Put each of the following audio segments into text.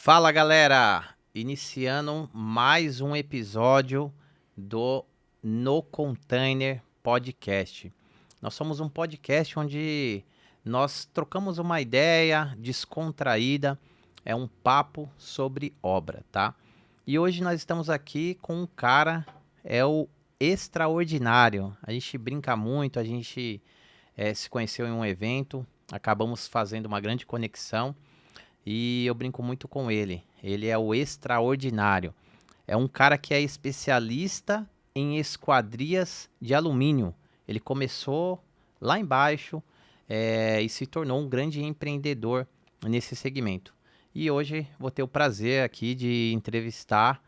Fala galera, iniciando mais um episódio do No Container Podcast. Nós somos um podcast onde nós trocamos uma ideia descontraída, é um papo sobre obra, tá? E hoje nós estamos aqui com um cara, é o Extraordinário. A gente brinca muito, a gente se conheceu em um evento, acabamos fazendo uma grande conexão. E eu brinco muito com ele. Ele é o Extraordinário. É um cara que é especialista em esquadrias de alumínio. Ele começou lá embaixo e se tornou um grande empreendedor nesse segmento. E hoje vou ter o prazer aqui de entrevistar.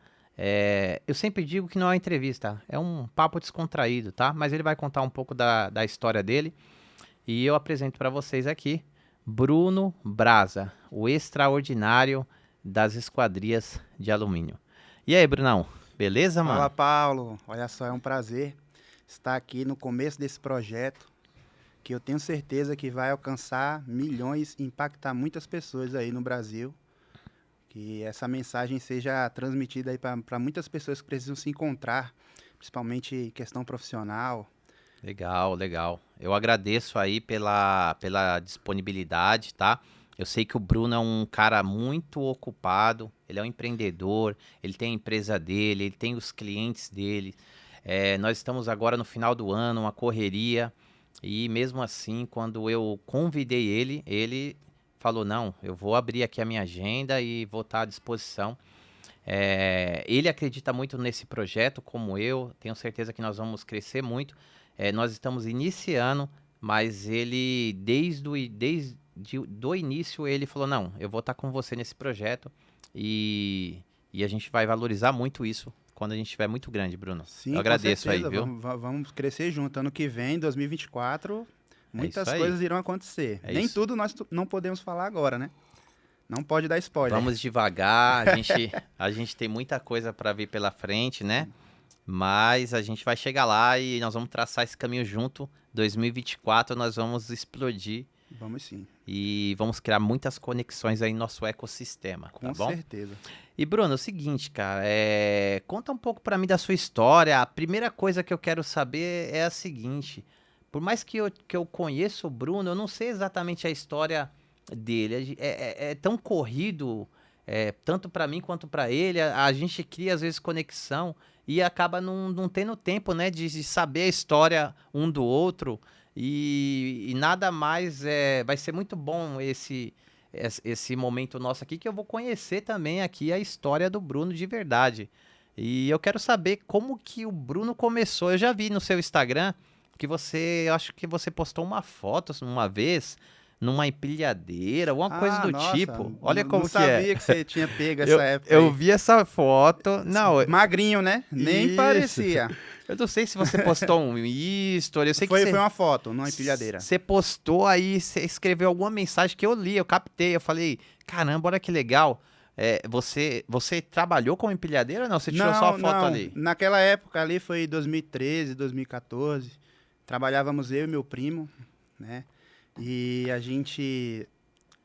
Eu sempre digo que não é uma entrevista, é um papo descontraído, tá? Mas ele vai contar um pouco da história dele. E eu apresento para vocês aqui Bruno Brasa, o extraordinário das esquadrias de alumínio. E aí, Brunão? Beleza, mano? Fala, Paulo. Olha só, é um prazer estar aqui no começo desse projeto, que eu tenho certeza que vai alcançar milhões e impactar muitas pessoas aí no Brasil. Que essa mensagem seja transmitida aí para muitas pessoas que precisam se encontrar, principalmente em questão profissional. Legal, legal. Eu agradeço aí pela disponibilidade, tá? Eu sei que o Bruno é um cara muito ocupado, ele é um empreendedor, ele tem a empresa dele, ele tem os clientes dele. Nós estamos agora no final do ano, uma correria, e mesmo assim, quando eu convidei ele, ele falou, não, eu vou abrir aqui a minha agenda e vou estar à disposição. Ele acredita muito nesse projeto, como eu, tenho certeza que nós vamos crescer muito. Nós estamos iniciando, mas ele, desde do início, ele falou, não, eu vou estar com você nesse projeto e a gente vai valorizar muito isso quando a gente estiver muito grande, Bruno. Sim, Eu com agradeço aí, certeza. viu? Vamos crescer junto. Ano que vem, 2024, É isso muitas aí. coisas irão acontecer. É Nem isso. tudo nós não podemos falar agora, né? Não pode dar spoiler. Vamos devagar, a gente tem muita coisa para vir pela frente, né? Mas a gente vai chegar lá e nós vamos traçar esse caminho junto. 2024 nós vamos explodir Vamos sim, e vamos criar muitas conexões aí no nosso ecossistema, tá com bom? certeza. E Bruno, é o seguinte, cara, conta um pouco pra mim da sua história. A primeira coisa que eu quero saber é a seguinte: por mais que eu conheça o Bruno, eu não sei exatamente a história dele. É tão corrido, tanto pra mim quanto pra ele. A gente cria às vezes conexão e acaba não tendo tempo, né, de saber a história um do outro. E nada mais vai ser muito bom esse momento nosso aqui, que eu vou conhecer também aqui a história do Bruno de verdade. E eu quero saber como que o Bruno começou. Eu já vi no seu Instagram que eu acho que você postou uma foto uma vez numa empilhadeira, alguma coisa do Nossa, tipo. Olha como não que é. sabia que você tinha pego essa época Eu aí. vi essa foto. Não, Magrinho, né? Nem isso. parecia. Eu não sei se você postou um history. Eu sei que Foi você. uma foto, numa empilhadeira. Você postou aí, você escreveu alguma mensagem que eu li, eu captei, eu falei, caramba, olha que legal. Você trabalhou como empilhadeira ou não? Você tirou só a foto ali? Naquela época ali foi 2013, 2014. Trabalhávamos eu e meu primo, né? E a gente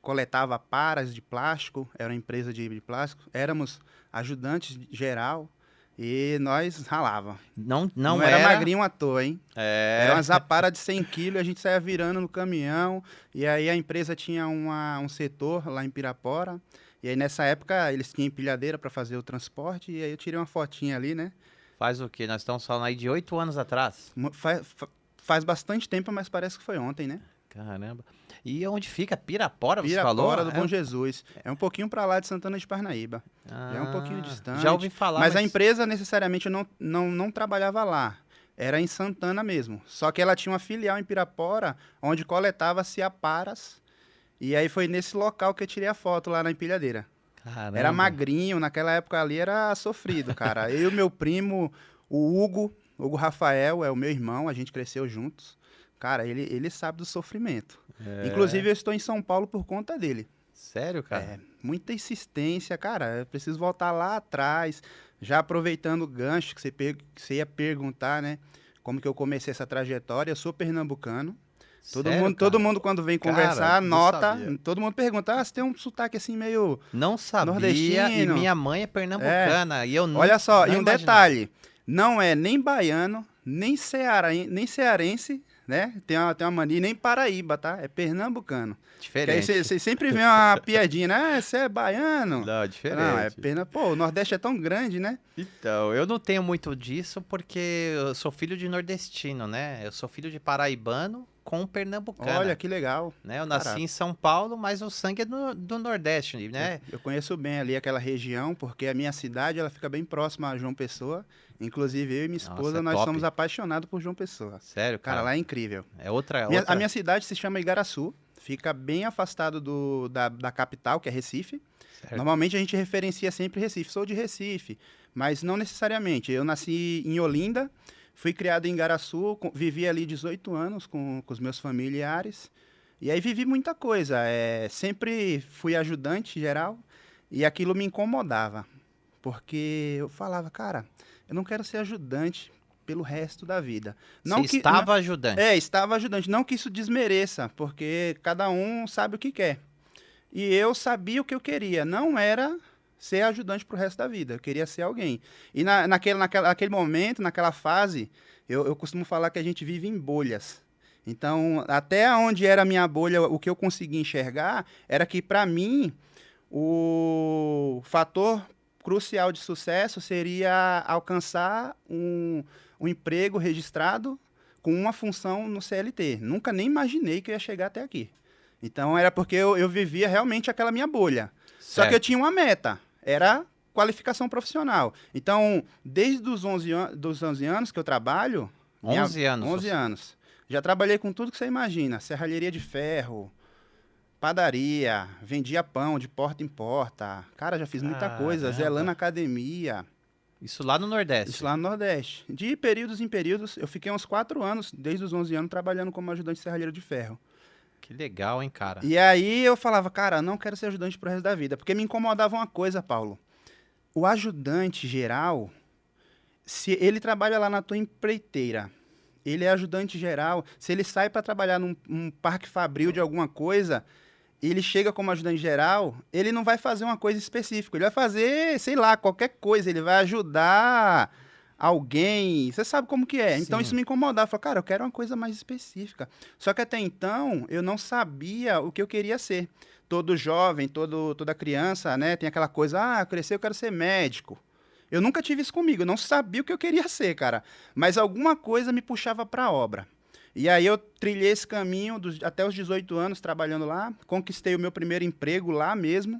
coletava paras de plástico, era uma empresa de plástico. Éramos ajudantes geral e nós ralava. Não Era era. magrinho à toa, hein? É. Era uma zapara de 100 quilos, a gente saía virando no caminhão, e aí a empresa tinha um setor lá em Pirapora, e aí nessa época eles tinham empilhadeira para fazer o transporte, e aí eu tirei uma fotinha ali, né? Faz o quê? Nós estamos falando aí de 8 anos atrás. Faz bastante tempo, mas parece que foi ontem, né? Caramba. E onde fica? Pirapora, você falou? Pirapora do Bom Jesus. É um pouquinho para lá de Santana de Parnaíba. Já é um pouquinho Ah, distante. já ouvi falar, Mas a empresa necessariamente não trabalhava lá. Era em Santana mesmo. Só que ela tinha uma filial em Pirapora, onde coletava-se aparas. E aí foi nesse local que eu tirei a foto lá na empilhadeira. Caramba. Era magrinho, naquela época ali era sofrido, cara. Eu e meu primo, o Hugo Rafael, é o meu irmão, a gente cresceu juntos. Cara, ele sabe do sofrimento. Inclusive, eu estou em São Paulo por conta dele. Sério, cara? Muita insistência, cara. Eu preciso voltar lá atrás, já aproveitando o gancho que você ia perguntar, né? Como que eu comecei essa trajetória. Eu sou pernambucano, Sério, Todo cara? mundo quando vem Cara, conversar, não nota, sabia. todo mundo pergunta, você tem um sotaque assim meio Não sabia, e nordestino. minha mãe é É, pernambucana, e eu olha só, não e um imaginava. detalhe, não é nem baiano, nem cearense, né? Tem uma mania, nem Paraíba, tá? É pernambucano. Que aí Diferente. você sempre vê uma piadinha, né? Você é baiano? Não, Não, é diferente. pena. Pô, o Nordeste é tão grande, né? Então, eu não tenho muito disso porque eu sou filho de nordestino, né? Eu sou filho de paraibano com Olha pernambucana, que legal. né? Eu nasci Cara, em São Paulo, mas o sangue é do Nordeste, eu, né? eu conheço bem ali aquela região, porque a minha cidade ela fica bem próxima a João Pessoa. Inclusive, eu e minha Nossa, esposa, é nós top. somos apaixonados por João Pessoa. Sério, Cara, cara. lá é incrível. É outra, A outra. minha cidade se chama Igaraçu, fica bem afastado da capital, que é Recife. Certo. Normalmente a gente referencia sempre Recife, sou de Recife, mas não necessariamente. Eu nasci em Olinda, fui criado em Igaraçu, vivi ali 18 anos com os meus familiares, e aí vivi muita coisa. Sempre fui ajudante geral, e aquilo me incomodava, porque eu falava, cara, eu não quero ser ajudante pelo resto da vida. Você Não que, estava ajudante. estava ajudante. Não que isso desmereça, porque cada um sabe o que quer. E eu sabia o que eu queria. Não era ser ajudante pro resto da vida. Eu queria ser alguém. E naquele momento, naquela fase, eu costumo falar que a gente vive em bolhas. Então, até onde era a minha bolha, o que eu conseguia enxergar era que, para mim, o fator crucial de sucesso seria alcançar um emprego registrado com uma função no CLT. Nunca nem imaginei que eu ia chegar até aqui. Então era porque eu vivia realmente aquela minha bolha. Só que eu Certo. tinha uma meta, era qualificação profissional. Então, desde os 11 anos que eu trabalho... 11 anos. 11 anos. Já trabalhei com tudo que você imagina. Serralheria de ferro, padaria, vendia pão de porta em porta. Cara, já fiz muita coisa. Zelando Caramba. academia. Isso lá no Nordeste. Isso lá no Nordeste. De períodos em períodos, eu fiquei uns 4 anos, desde os 11 anos, trabalhando como ajudante serralheiro de ferro. Que legal, hein, cara? E aí eu falava, cara, não quero ser ajudante pro resto da vida. Porque me incomodava uma coisa, Paulo. O ajudante geral, se ele trabalha lá na tua empreiteira, ele é ajudante geral, se ele sai para trabalhar num parque fabril de alguma coisa, ele chega como ajudante geral, ele não vai fazer uma coisa específica, ele vai fazer, sei lá, qualquer coisa, ele vai ajudar alguém, você sabe como que é. Então Sim. isso me incomodava, eu falei, cara, eu quero uma coisa mais específica. Só que até então eu não sabia o que eu queria ser. Todo jovem, toda criança, né, tem aquela coisa, crescer eu quero ser médico. Eu nunca tive isso comigo, eu não sabia o que eu queria ser, cara. Mas alguma coisa me puxava para a obra. E aí eu trilhei esse caminho até os 18 anos trabalhando lá, conquistei o meu primeiro emprego lá mesmo.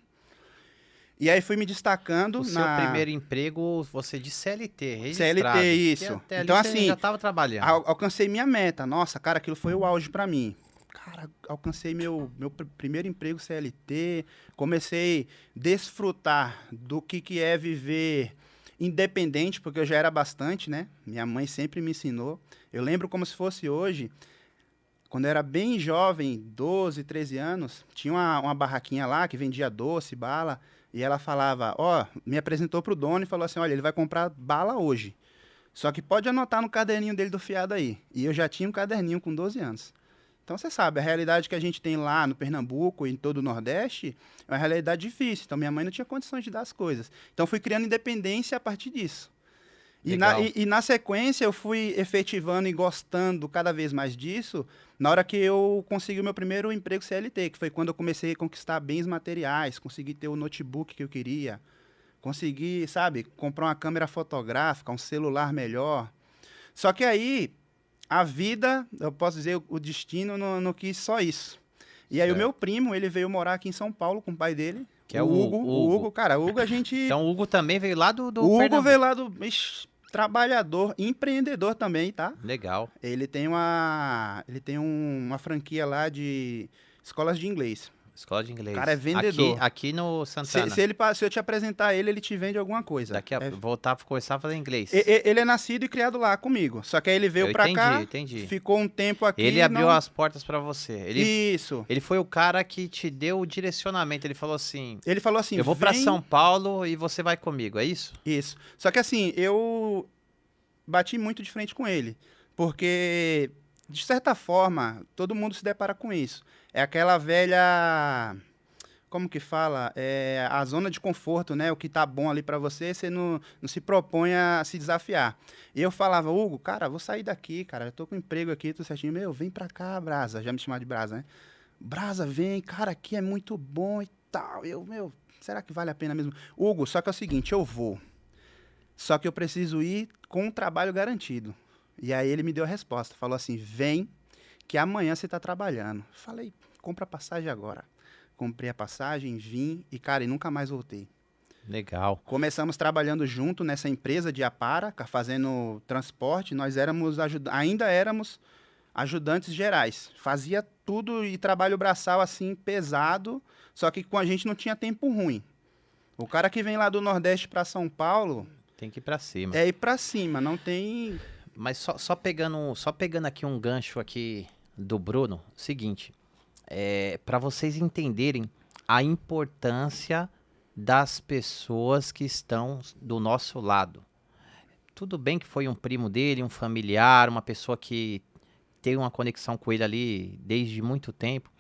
E aí fui me destacando O seu primeiro emprego, você de CLT, registrado. CLT, Que isso. até ali Então, você assim, já estava trabalhando. alcancei minha meta. Nossa, cara, aquilo foi o auge para mim. Cara, alcancei meu primeiro emprego CLT, comecei a desfrutar do que é viver independente, porque eu já era bastante, né? Minha mãe sempre me ensinou. Eu lembro como se fosse hoje, quando eu era bem jovem, 12, 13 anos, tinha uma barraquinha lá que vendia doce, bala, e ela falava, me apresentou pro dono e falou assim, olha, ele vai comprar bala hoje. Só que pode anotar no caderninho dele do fiado aí. E eu já tinha um caderninho com 12 anos. Então, você sabe, a realidade que a gente tem lá no Pernambuco e em todo o Nordeste é uma realidade difícil. Então, minha mãe não tinha condições de dar as coisas. Então, fui criando independência a partir disso. Legal. E na sequência, eu fui efetivando e gostando cada vez mais disso na hora que eu consegui o meu primeiro emprego CLT, que foi quando eu comecei a conquistar bens materiais, consegui ter o notebook que eu queria, consegui, sabe, comprar uma câmera fotográfica, um celular melhor. Só que aí, a vida, eu posso dizer, o destino não quis só isso. E aí Certo. o meu primo, ele veio morar aqui em São Paulo com o pai dele, Que é o Hugo. Hugo. O Hugo, cara, o Hugo a gente... Então o Hugo também veio lá do o Hugo Pernambuco. veio lá do... trabalhador, empreendedor também, tá? Legal. Ele tem uma franquia lá de escolas de inglês. Escola de inglês. O cara é vendedor. Aqui no Santana. Se eu te apresentar ele te vende alguma coisa. Daqui a voltar a começar a fazer inglês. Ele é nascido e criado lá comigo. Só que aí ele veio pra cá, entendi. ficou um tempo aqui. Ele abriu as portas pra você. Isso. Ele foi o cara que te deu o direcionamento. Ele falou assim: Ele falou assim: eu vou pra vem... São Paulo e você vai comigo, é isso? Isso. Só que assim, eu bati muito de frente com ele. Porque de certa forma, todo mundo se depara com isso. É aquela velha, como que fala? É a zona de conforto, né? O que tá bom ali para você, você não se propõe a se desafiar. E eu falava, Hugo, cara, vou sair daqui, cara, eu tô com emprego aqui, tô certinho. Meu, vem pra cá, Brasa. Já me chamava de Brasa, né? Brasa, vem, cara, aqui é muito bom e tal. Eu, meu, será que vale a pena mesmo? Hugo, só que é o seguinte, eu vou. Só que eu preciso ir com um trabalho garantido. E aí ele me deu a resposta, falou assim, vem, que amanhã você tá trabalhando. Falei, compra a passagem agora. Comprei a passagem, vim e, cara, e nunca mais voltei. Legal. Começamos trabalhando junto nessa empresa de Apara, fazendo transporte. Nós éramos ainda éramos ajudantes gerais. Fazia tudo e trabalho braçal assim pesado, só que com a gente não tinha tempo ruim. O cara que vem lá do Nordeste para São Paulo Tem que ir pra cima. é ir para cima, não tem. Mas só pegando aqui um gancho aqui do Bruno, seguinte, para vocês entenderem a importância das pessoas que estão do nosso lado. Tudo bem que foi um primo dele, um familiar, uma pessoa que tem uma conexão com ele ali desde muito tempo,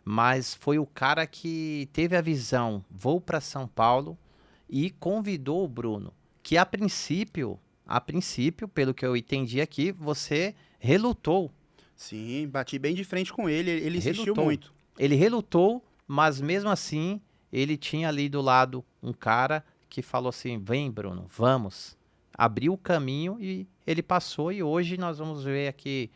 mas foi o cara que teve a visão, vou para São Paulo e convidou o Bruno, que a princípio, pelo que eu entendi aqui, você relutou. Sim, bati bem de frente com ele, ele insistiu Relutou. muito. Ele relutou, mas mesmo assim, ele tinha ali do lado um cara que falou assim: vem, Bruno, vamos. Abriu o caminho e ele passou. E hoje nós vamos ver aqui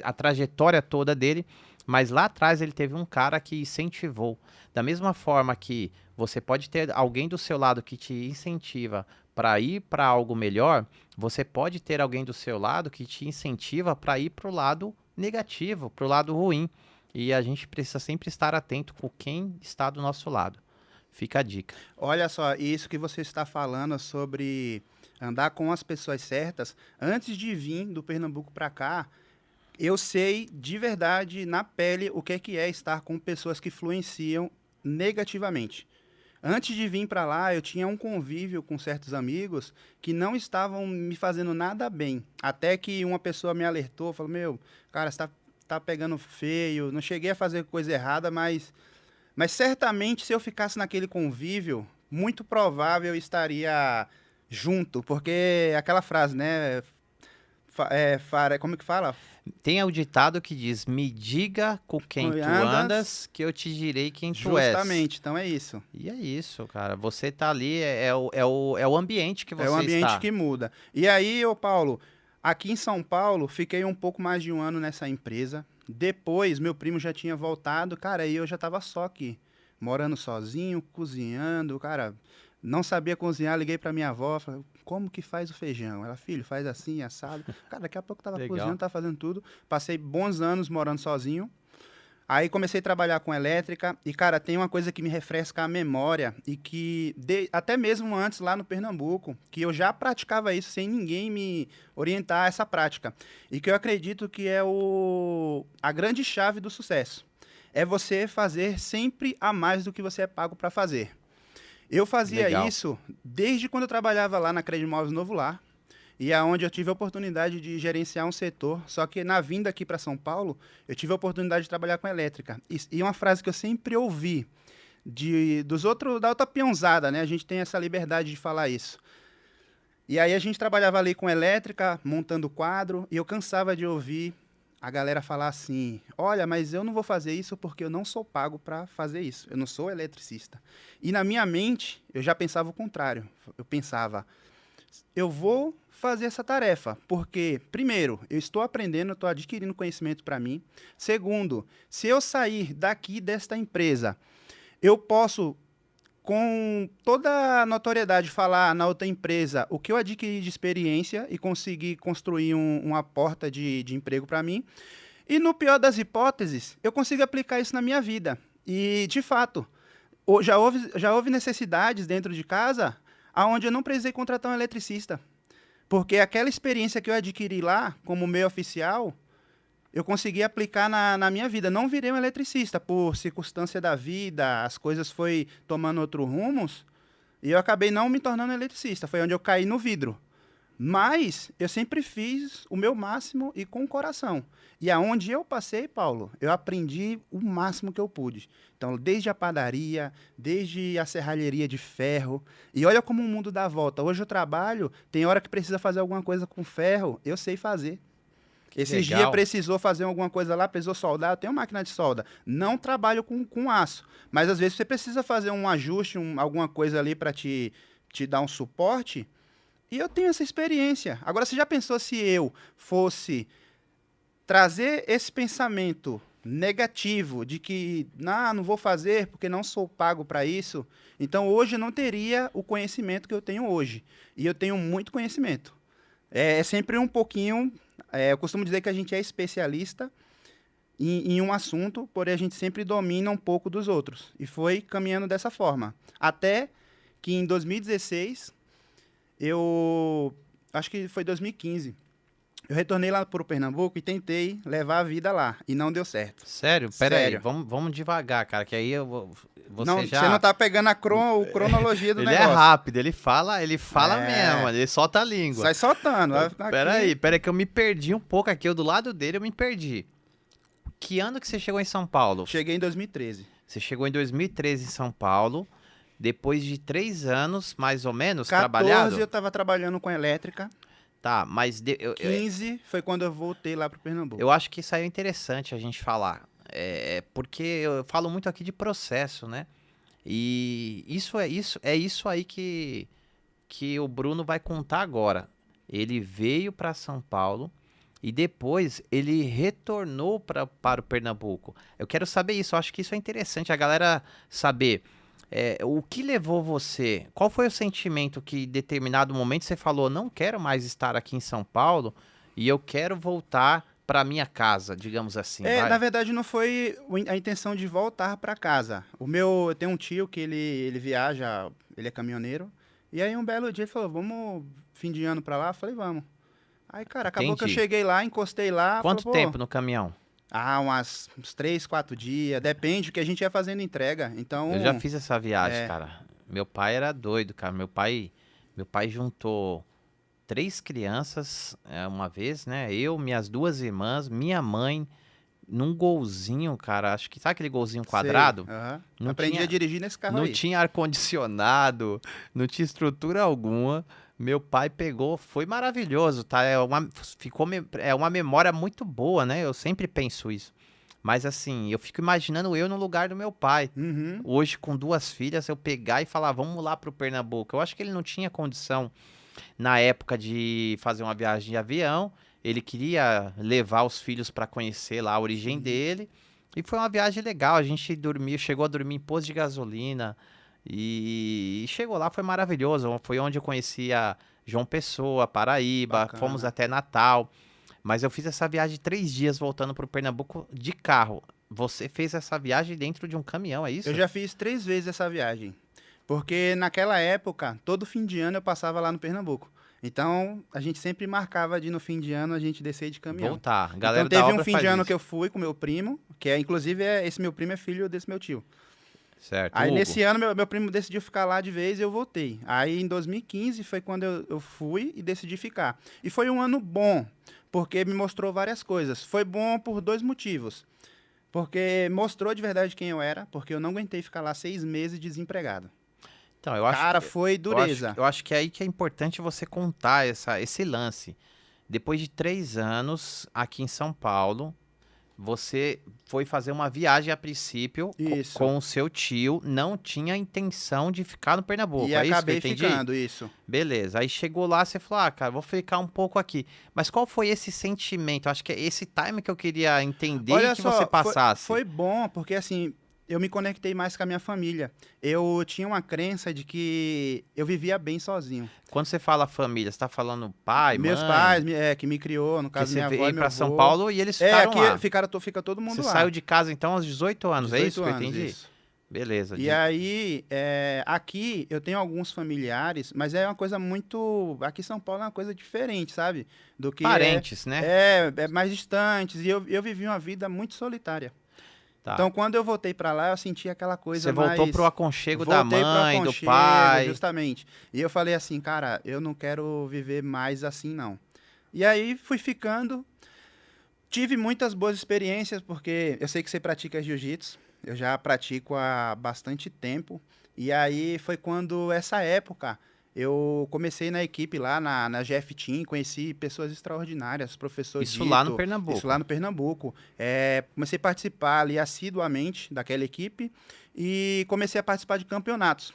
a trajetória toda dele. Mas lá atrás ele teve um cara que incentivou. Da mesma forma que você pode ter alguém do seu lado que te incentiva para ir para algo melhor, você pode ter alguém do seu lado que te incentiva para ir para o lado negativo, para o lado ruim. E a gente precisa sempre estar atento com quem está do nosso lado. Fica a dica. Olha só, isso que você está falando sobre andar com as pessoas certas, antes de vir do Pernambuco para cá, eu sei de verdade, na pele, o que é estar com pessoas que influenciam negativamente. Antes de vir para lá, eu tinha um convívio com certos amigos que não estavam me fazendo nada bem. Até que uma pessoa me alertou, falou, meu, cara, você tá pegando feio. Não cheguei a fazer coisa errada, mas certamente se eu ficasse naquele convívio, muito provável eu estaria junto. Porque aquela frase, né? Como que fala? Tem o ditado que diz: me diga com quem tu andas, que eu te direi quem tu és. Justamente, então é isso. E é isso, cara. Você tá ali, é o ambiente que você É o ambiente está. que muda. E aí, ô Paulo, aqui em São Paulo, fiquei um pouco mais de um ano nessa empresa. Depois, meu primo já tinha voltado, cara, e eu já tava só aqui, morando sozinho, cozinhando, cara, não sabia cozinhar, liguei pra minha avó, falei, como que faz o feijão? Ela, filho, faz assim, assado. Cara, daqui a pouco tava Legal. cozinhando, tava fazendo tudo. Passei bons anos morando sozinho. Aí comecei a trabalhar com elétrica e, cara, tem uma coisa que me refresca a memória e que, até mesmo antes lá no Pernambuco, que eu já praticava isso sem ninguém me orientar a essa prática. E que eu acredito que é a grande chave do sucesso. É você fazer sempre a mais do que você é pago para fazer. Eu fazia Legal. isso desde quando eu trabalhava lá na Credimóveis Novo Lar, e aonde eu tive a oportunidade de gerenciar um setor, só que na vinda aqui para São Paulo, eu tive a oportunidade de trabalhar com elétrica. E uma frase que eu sempre ouvi da outra peãozada, né? A gente tem essa liberdade de falar isso. E aí a gente trabalhava ali com elétrica, montando quadro, e eu cansava de ouvir a galera falar assim, olha, mas eu não vou fazer isso porque eu não sou pago para fazer isso, eu não sou eletricista. E na minha mente, eu já pensava o contrário. Eu pensava, eu vou fazer essa tarefa, porque, primeiro, eu estou aprendendo, eu estou adquirindo conhecimento para mim. Segundo, se eu sair daqui desta empresa, eu posso, com toda a notoriedade, falar na outra empresa o que eu adquiri de experiência e conseguir construir uma porta de emprego para mim. E, no pior das hipóteses, eu consigo aplicar isso na minha vida. E, de fato, já houve necessidades dentro de casa onde eu não precisei contratar um eletricista. Porque aquela experiência que eu adquiri lá, como meio oficial, eu consegui aplicar na minha vida. Não virei um eletricista, por circunstância da vida, as coisas foi tomando outros rumos, e eu acabei não me tornando eletricista. Foi onde eu caí no vidro. Mas eu sempre fiz o meu máximo e com o coração. E aonde eu passei, Paulo, eu aprendi o máximo que eu pude. Então, desde a padaria, desde a serralheria de ferro. E olha como o mundo dá volta. Hoje eu trabalho, tem hora que precisa fazer alguma coisa com ferro, eu sei fazer. Que Esses dias legal. precisou fazer alguma coisa lá, precisou soldar, eu tenho máquina de solda. Não trabalho com aço, mas às vezes você precisa fazer um ajuste, alguma coisa ali para te dar um suporte, e eu tenho essa experiência. Agora, você já pensou se eu fosse trazer esse pensamento negativo de que não vou fazer porque não sou pago para isso? Então, hoje eu não teria o conhecimento que eu tenho hoje. E eu tenho muito conhecimento. É sempre um pouquinho. Eu costumo dizer que a gente é especialista em um assunto, porém a gente sempre domina um pouco dos outros. E foi caminhando dessa forma. Até que em 2016, acho que foi 2015, eu retornei lá para o Pernambuco e tentei levar a vida lá. E não deu certo. Sério? Pera aí, Sério. vamos devagar, cara, que aí Não, você já... você não tá pegando a cronologia do Ele negócio. é rápido, ele fala É. mesmo, ele solta a língua. Sai soltando. Pera aí que eu me perdi um pouco aqui, eu do lado dele eu me perdi. Que ano que você chegou em São Paulo? Cheguei em 2013. Você chegou em 2013 em São Paulo, depois de 3 anos, mais ou menos, 14 trabalhado? eu estava trabalhando com elétrica. Tá, mas 15 foi quando eu voltei lá pro Pernambuco. eu acho que isso aí é interessante a gente falar. Porque eu falo muito aqui de processo, né? E isso aí que o Bruno vai contar agora. Ele veio para São Paulo e depois ele retornou para o Pernambuco. Eu quero saber isso, eu acho que isso é interessante, a galera saber. O que levou você? Qual foi o sentimento que, em determinado momento, você falou: não quero mais estar aqui em São Paulo e eu quero voltar para minha casa, digamos assim, vai? Na verdade, não foi a intenção de voltar para casa. Eu tenho um tio que ele viaja, ele é caminhoneiro. E aí, um belo dia, ele falou: vamos fim de ano para lá? Eu falei: vamos. Aí, cara, acabou que eu Entendi. cheguei lá, encostei lá. Quanto falou, tempo no caminhão? uns 3, 4 dias. Depende do que a gente ia fazendo entrega. Então, Eu já fiz essa viagem, é. cara. Meu pai era doido, cara. Meu pai juntou 3 crianças uma vez, né? Eu, minhas 2 irmãs, minha mãe, num golzinho, cara. Acho que sabe aquele golzinho sei, quadrado? aham. Não Aprendi tinha, a dirigir nesse carro não aí. tinha ar-condicionado, não tinha estrutura alguma. Meu pai pegou, foi maravilhoso, tá? É uma memória muito boa, né? Eu sempre penso isso. Mas assim, eu fico imaginando eu no lugar do meu pai. Uhum. Hoje, com 2 filhas, eu pegar e falar, vamos lá pro Pernambuco. Eu acho que ele não tinha condição, na época, de fazer uma viagem de avião. Ele queria levar os filhos para conhecer lá a origem dele. E foi uma viagem legal. A gente chegou a dormir em posto de gasolina. E chegou lá, foi maravilhoso. Foi onde eu conheci a João Pessoa, Paraíba. Fomos Bacana. até Natal. Mas eu fiz essa viagem 3 dias voltando pro Pernambuco de carro. Você fez essa viagem dentro de um caminhão, é isso? Eu já fiz 3 vezes essa viagem. Porque naquela época, todo fim de ano eu passava lá no Pernambuco. Então, a gente sempre marcava de no fim de ano a gente descer de caminhão. Voltar. A galera Então, da teve um obra fim faz de ano isso. que eu fui com meu primo, inclusive esse meu primo é filho desse meu tio. Certo. Aí Hugo. nesse ano meu primo decidiu ficar lá de vez e eu voltei. Aí em 2015 foi quando eu fui e decidi ficar. E foi um ano bom, porque me mostrou várias coisas. Foi bom por 2 motivos. Porque mostrou de verdade quem eu era, porque eu não aguentei ficar lá 6 meses desempregado. Então, eu acho Cara, que, foi dureza. eu acho que é aí que é importante você contar esse lance. Depois de 3 anos aqui em São Paulo, você foi fazer uma viagem a princípio Isso. com o seu tio, não tinha intenção de ficar no Pernambuco, E é isso que eu acabei entendi? ficando, isso. Beleza, aí chegou lá, você falou, cara, vou ficar um pouco aqui. Mas qual foi esse sentimento? Acho que é esse time que eu queria entender e Olha que só, você passasse. foi bom, porque assim, eu me conectei mais com a minha família. Eu tinha uma crença de que eu vivia bem sozinho. Quando você fala família, você tá falando pai, Meus mãe? pais, que me criou, no Que caso você minha avó veio e meu pra São avô. Paulo e eles ficaram lá. Fica todo mundo Você lá. saiu de casa então aos 18 anos, é isso 18 que eu anos, entendi? isso. Beleza. E aí, aqui eu tenho alguns familiares, mas é uma coisa muito. Aqui em São Paulo é uma coisa diferente, sabe? Do que Parentes, né? é mais distantes. E eu vivi uma vida muito solitária. Tá. Então, quando eu voltei para lá, eu senti aquela coisa Você voltou mais... pro aconchego da Voltei pro mãe, do aconchego, pai. justamente. E eu falei assim, cara, eu não quero viver mais assim, não. E aí fui ficando, tive muitas boas experiências, porque eu sei que você pratica jiu-jitsu, eu já pratico há bastante tempo. E aí foi quando, essa época, eu comecei na equipe lá na GF Team, conheci pessoas extraordinárias, professor Isso lá no Dito, isso lá Pernambuco. no Pernambuco. Comecei a participar ali assiduamente daquela equipe e comecei a participar de campeonatos.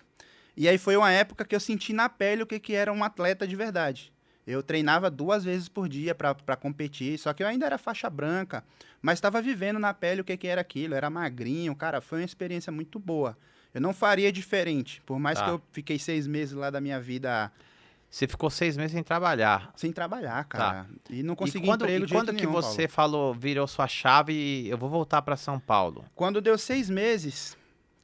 E aí foi uma época que eu senti na pele o que, que era um atleta de verdade. Eu treinava 2 vezes por dia para competir, só que eu ainda era faixa branca, mas estava vivendo na pele o que, que era aquilo. Eu era magrinho, cara, foi uma experiência muito boa. Eu não faria diferente, por mais que Tá. eu fiquei 6 meses lá da minha vida Você ficou 6 meses sem trabalhar. sem trabalhar, Tá. cara, e não E consegui quando, emprego e de jeito quando que nenhum, Paulo. você falou, virou sua chave e eu vou voltar para São Paulo? Quando deu 6 meses,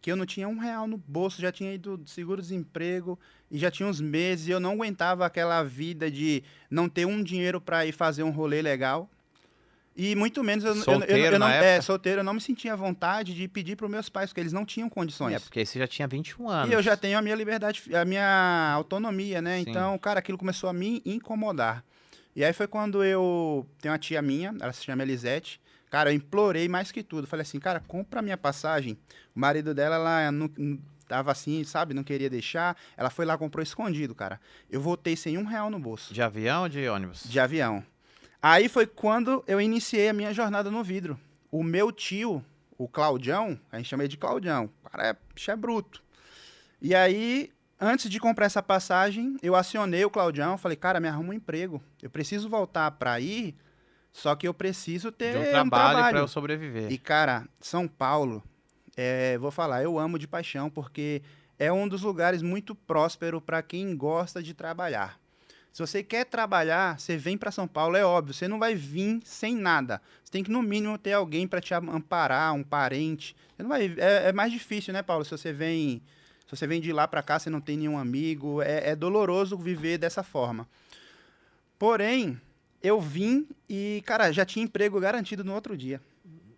que eu não tinha R$ 1 no bolso, já tinha ido de seguro-desemprego e já tinha uns meses e eu não aguentava aquela vida de não ter um dinheiro para ir fazer um rolê legal. E muito menos Solteiro eu na não, época? solteiro, eu não me sentia à vontade de pedir para os meus pais, porque eles não tinham condições. Porque aí você já tinha 21 E eu já anos. tenho a minha liberdade, a minha autonomia, né? Sim. Então, cara, aquilo começou a me incomodar. E aí foi quando eu tenho uma tia minha, ela se chama Elisete. Cara, eu implorei mais que tudo. Falei assim, cara, compra a minha passagem. O marido dela, ela não tava assim, sabe? Não queria deixar. Ela foi lá, comprou escondido, cara. Eu voltei sem R$ 1 no bolso, De avião ou de ônibus? de avião. Aí foi quando eu iniciei a minha jornada no vidro. O meu tio, o Claudião, a gente chama ele de Claudião. O cara bicho é bruto. E aí, antes de comprar essa passagem, eu acionei o Claudião, falei, cara, me arruma um emprego. Eu preciso voltar para ir, só que eu preciso De um ter um trabalho para eu trabalho. sobreviver. E, cara, São Paulo, vou falar, eu amo de paixão, porque é um dos lugares muito próspero para quem gosta de trabalhar. Se você quer trabalhar, você vem para São Paulo, é óbvio, você não vai vir sem nada. Você tem que, no mínimo, ter alguém para te amparar, um parente. Você não vai, é mais difícil, né, Paulo? Se você vem de lá para cá, você não tem nenhum amigo. É doloroso viver dessa forma. Porém, eu vim e, cara, já tinha emprego garantido no outro dia.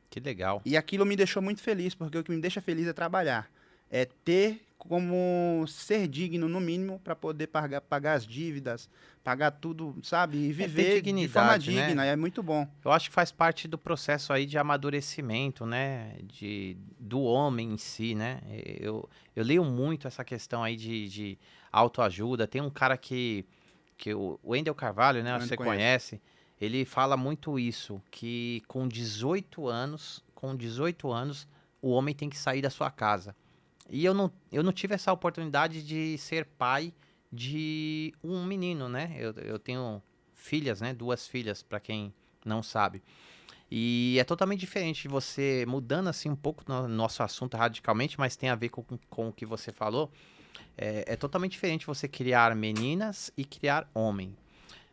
Que legal. E aquilo me deixou muito feliz, porque o que me deixa feliz é trabalhar. É ter como ser digno, no mínimo, para poder pagar as dívidas, pagar tudo, sabe? E ter viver de forma dignidade, né? digna. É muito bom. Eu acho que faz parte do processo aí de amadurecimento, né? Do homem em si, né? Eu leio muito essa questão aí de autoajuda. Tem um cara que o Wendel Carvalho, né? Eu não Você conheço. conhece. Ele fala muito isso, que com 18 anos, o homem tem que sair da sua casa. E eu não tive essa oportunidade de ser pai de um menino, né? Eu tenho filhas, né? 2 filhas, para quem não sabe. E é totalmente diferente de você, mudando assim um pouco no nosso assunto radicalmente, mas tem a ver com o que você falou. É totalmente diferente você criar meninas e criar homem.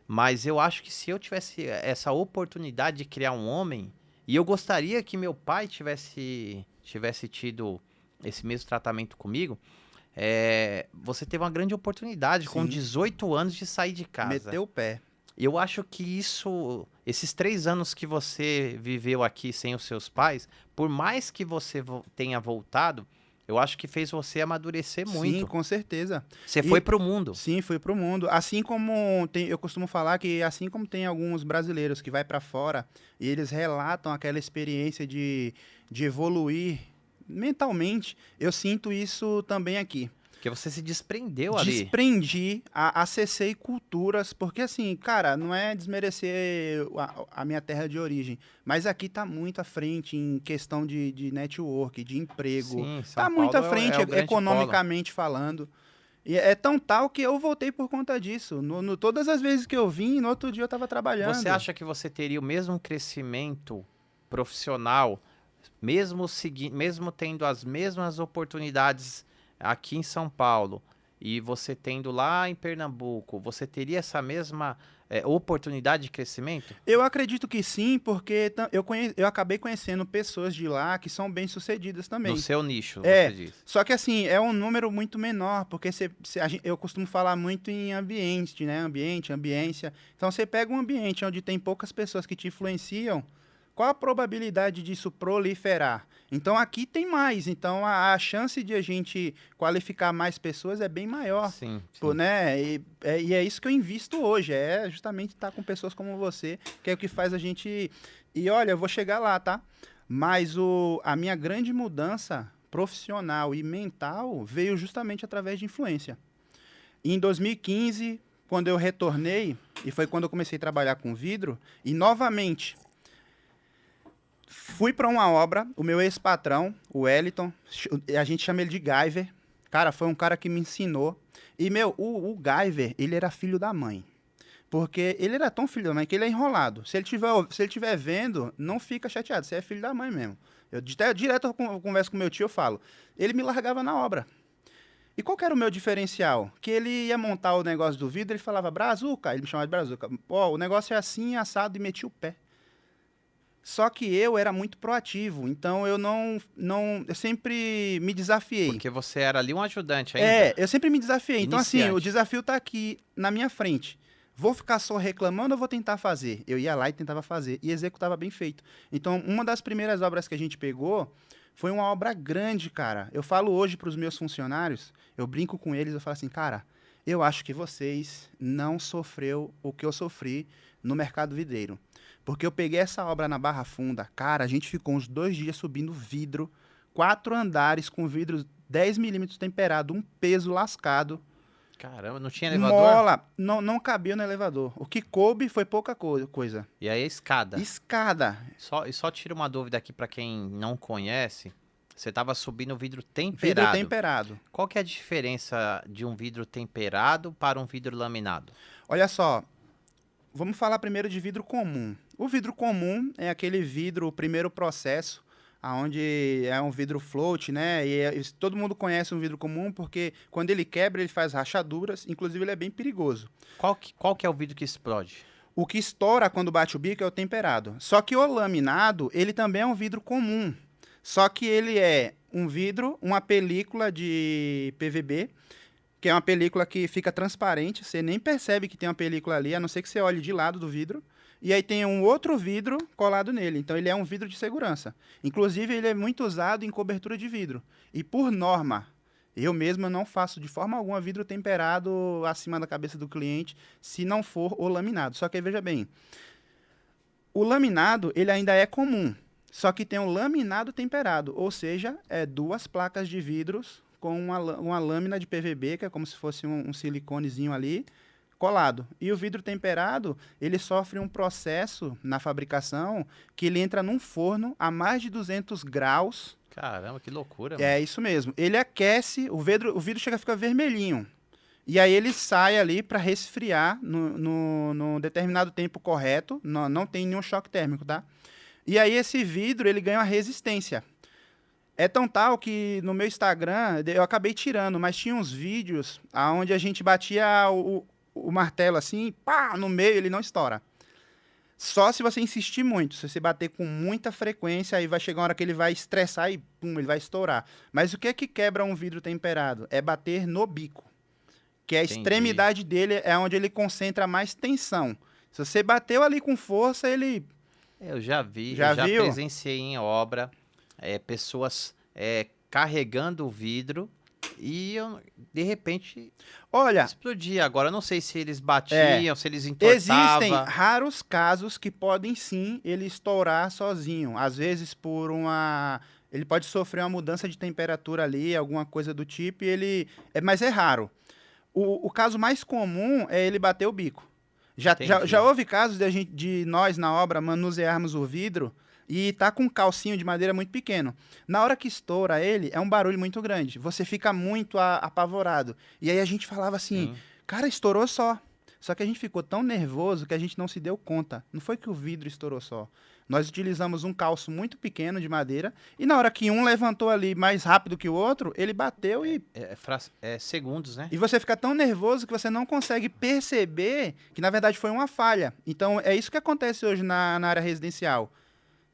Mas eu acho que se eu tivesse essa oportunidade de criar um homem, e eu gostaria que meu pai tivesse tido esse mesmo tratamento comigo, você teve uma grande oportunidade com Sim. 18 anos de sair de casa. Meteu o pé. Eu acho que esses 3 anos que você viveu aqui sem os seus pais, por mais que você tenha voltado, eu acho que fez você amadurecer Sim, muito. com certeza. Você E- foi pro mundo. Sim, fui pro mundo. Assim como eu costumo falar que assim como tem alguns brasileiros que vai para fora e eles relatam aquela experiência de evoluir mentalmente, eu sinto isso também aqui. Porque você se desprendeu ali. Desprendi, acessei culturas, porque assim, cara, não é desmerecer a minha terra de origem, mas aqui tá muito à frente em questão de network, de emprego, Sim, São tá muito à Paulo frente é o grande economicamente falando. E é tão tal que eu voltei por conta disso. Todas as vezes que eu vim, no outro dia eu tava trabalhando. Você acha que você teria o mesmo crescimento profissional, mesmo tendo as mesmas oportunidades aqui em São Paulo e você tendo lá em Pernambuco, você teria essa mesma oportunidade de crescimento? Eu acredito que sim, porque eu acabei conhecendo pessoas de lá que são bem-sucedidas também. No seu nicho, É, você diz. só que assim, é um número muito menor, porque eu costumo falar muito em ambiente, né? Ambiente, ambiência. Então você pega um ambiente onde tem poucas pessoas que te influenciam, qual a probabilidade disso proliferar? Então, aqui tem mais. Então, a chance de a gente qualificar mais pessoas é bem maior. Sim, Pô, sim. né? E é isso que eu invisto hoje. É justamente estar com pessoas como você, que é o que faz a gente... E olha, eu vou chegar lá, tá? Mas a minha grande mudança profissional e mental veio justamente através de influência. Em 2015, quando eu retornei, e foi quando eu comecei a trabalhar com vidro, e novamente fui para uma obra, o meu ex-patrão, o Wellington, a gente chama ele de Guyver. Cara, foi um cara que me ensinou. E, meu, o Guyver, ele era filho da mãe. Porque ele era tão filho da mãe que ele é enrolado. Se ele tiver vendo, não fica chateado. Você é filho da mãe mesmo. Direto eu converso com meu tio, eu falo. Ele me largava na obra. E qual que era o meu diferencial? Que ele ia montar o negócio do vidro, ele falava, Brazuca, ele me chamava de Brazuca. Ó, o negócio é assim, assado, e metia o pé. Só que eu era muito proativo, então eu eu sempre me desafiei. Porque você era ali um ajudante É, ainda. eu sempre me desafiei. Então, assim, o Iniciante. desafio tá aqui na minha frente. Vou ficar só reclamando ou vou tentar fazer? Eu ia lá e tentava fazer, e executava bem feito. Então, uma das primeiras obras que a gente pegou foi uma obra grande, cara. Eu falo hoje para os meus funcionários, eu brinco com eles, eu falo assim, cara, eu acho que vocês não sofreu o que eu sofri no mercado vidreiro. Porque eu peguei essa obra na Barra Funda, cara, a gente ficou uns 2 dias subindo vidro, 4 andares com vidro 10 milímetros temperado, um peso lascado. Caramba, não tinha elevador? Mola, não cabia no elevador. O que coube foi pouca coisa. E aí a escada. Escada, E só tira uma dúvida aqui pra quem não conhece. Você tava subindo vidro vidro temperado. temperado. Qual que é a diferença de um vidro temperado para um vidro laminado? Olha só, vamos falar primeiro de vidro comum. O vidro comum é aquele vidro, o primeiro processo, onde é um vidro float, né? E todo mundo conhece um vidro comum porque quando ele quebra, ele faz rachaduras, inclusive ele é bem perigoso. Qual que é o vidro que explode? O que estoura quando bate o bico é o temperado. Só que o laminado, ele também é um vidro comum. Só que ele é um vidro, uma película de PVB, que é uma película que fica transparente, você nem percebe que tem uma película ali, a não ser que você olhe de lado do vidro. E aí tem um outro vidro colado nele. Então ele é um vidro de segurança. Inclusive, ele é muito usado em cobertura de vidro. E por norma, eu mesmo não faço de forma alguma vidro temperado acima da cabeça do cliente, se não for o laminado. Só que aí, veja bem, o laminado ele ainda é comum, só que tem um laminado temperado, ou seja, é 2 placas de vidros com uma lâmina de PVB, que é como se fosse um siliconezinho ali, colado. E o vidro temperado, ele sofre um processo na fabricação que ele entra num forno a mais de 200 graus. Caramba, que loucura, mano. É isso mesmo. Ele aquece, o vidro chega a ficar vermelhinho. E aí ele sai ali para resfriar no determinado tempo correto. Não tem nenhum choque térmico, tá? E aí esse vidro, ele ganha uma resistência. É tão tal que no meu Instagram, eu acabei tirando, mas tinha uns vídeos onde a gente batia o martelo assim, pá, no meio, ele não estoura. Só se você insistir muito, se você bater com muita frequência, aí vai chegar uma hora que ele vai estressar e pum, ele vai estourar. Mas o que é que quebra um vidro temperado? É bater no bico, que é a Entendi. extremidade dele, é onde ele concentra mais tensão. Se você bateu ali com força, ele... Eu já vi, Já eu já viu? presenciei em obra pessoas carregando o vidro e de repente Olha, explodia. Agora eu não sei se eles batiam, se eles entortavam. existem raros casos que podem sim ele estourar sozinho. Às vezes ele pode sofrer uma mudança de temperatura ali, alguma coisa do tipo, e mas é raro. O caso mais comum é ele bater o bico. Entendi. Já houve casos de nós na obra manusearmos o vidro e tá com um calcinho de madeira muito pequeno. Na hora que estoura ele, é um barulho muito grande. Você fica muito apavorado. E aí a gente falava assim, Sim. cara, estourou só. Só que a gente ficou tão nervoso que a gente não se deu conta. Não foi que o vidro estourou só. Nós utilizamos um calço muito pequeno de madeira e na hora que um levantou ali mais rápido que o outro, ele bateu e Segundos, né? e você fica tão nervoso que você não consegue perceber que, na verdade, foi uma falha. Então, é isso que acontece hoje na área residencial.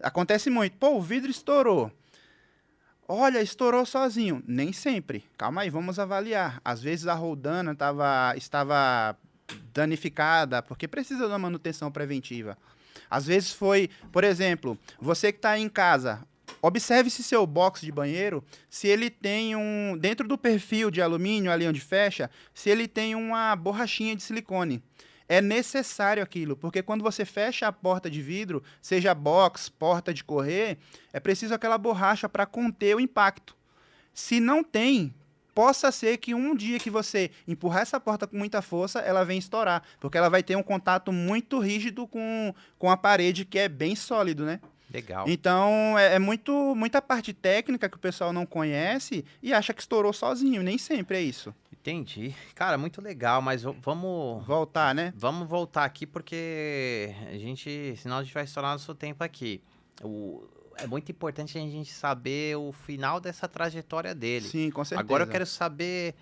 Acontece muito. Pô, o vidro estourou. Olha, estourou sozinho. Nem sempre. Calma aí, vamos avaliar. Às vezes a roldana estava danificada, porque precisa de uma manutenção preventiva. Às vezes foi, por exemplo, você que está em casa, observe se seu box de banheiro, se ele tem dentro do perfil de alumínio, ali onde fecha, se ele tem uma borrachinha de silicone. É necessário aquilo, porque quando você fecha a porta de vidro, seja box, porta de correr, é preciso aquela borracha para conter o impacto. Se não tem, possa ser que um dia que você empurrar essa porta com muita força, ela venha estourar, porque ela vai ter um contato muito rígido com a parede, que é bem sólido, né? Legal. Então, muita parte técnica que o pessoal não conhece e acha que estourou sozinho, nem sempre é isso. Entendi. Cara, muito legal, mas vamos Voltar, né? vamos voltar aqui porque senão a gente vai estourar nosso tempo aqui. É muito importante a gente saber o final dessa trajetória dele. Sim, com certeza. Agora eu quero saber,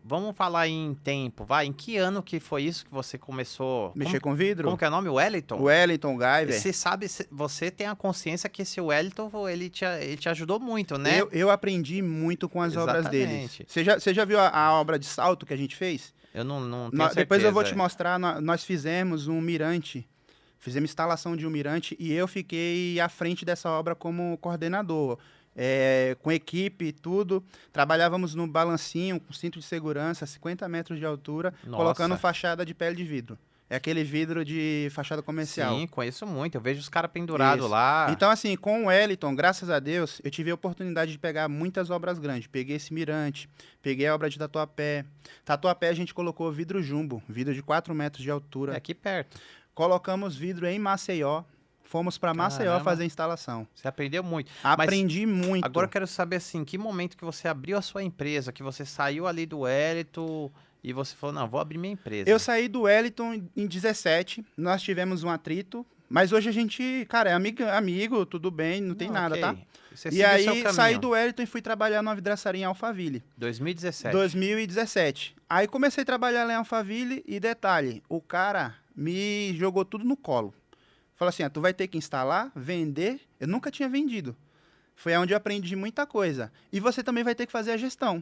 vamos falar em tempo, vai, em que ano que foi isso que você começou? Mexer com vidro? Como que é o nome? Wellington? Wellington Guyver. Você sabe, você tem a consciência que esse Wellington, ele te ajudou muito, né? Eu aprendi muito com as obras dele. Exatamente. Você já viu a obra de salto que a gente fez? Eu não tenho certeza. Depois eu vou te mostrar, nós fizemos um mirante. Fizemos instalação de um mirante e eu fiquei à frente dessa obra como coordenador. Com equipe e tudo. Trabalhávamos no balancinho, com cinto de segurança, 50 metros de altura, Nossa. colocando fachada de pele de vidro. É aquele vidro de fachada comercial. Sim, conheço muito. Eu vejo os caras pendurados Isso. lá. Então, assim, com o Wellington, graças a Deus, eu tive a oportunidade de pegar muitas obras grandes. Peguei esse mirante, peguei a obra de Tatuapé. Tatuapé a gente colocou vidro jumbo, vidro de 4 metros de altura. É aqui perto. Colocamos vidro em Maceió. Fomos para Maceió Caramba. fazer a instalação. Você aprendeu muito. Aprendi muito. Agora eu quero saber, assim, que momento que você abriu a sua empresa, que você saiu ali do Wellington e você falou, não, vou abrir minha empresa. Eu saí do Wellington em 17, nós tivemos um atrito, mas hoje a gente, cara, é amigo, tudo bem, não tem nada, ok. tá? Você E seguiu o seu aí caminho. saí do Wellington e fui trabalhar numa vidraçaria em Alphaville. 2017. 2017. Aí comecei a trabalhar lá em Alphaville e detalhe, o cara me jogou tudo no colo. Falou assim, tu vai ter que instalar, vender. Eu nunca tinha vendido. Foi onde eu aprendi muita coisa. E você também vai ter que fazer a gestão.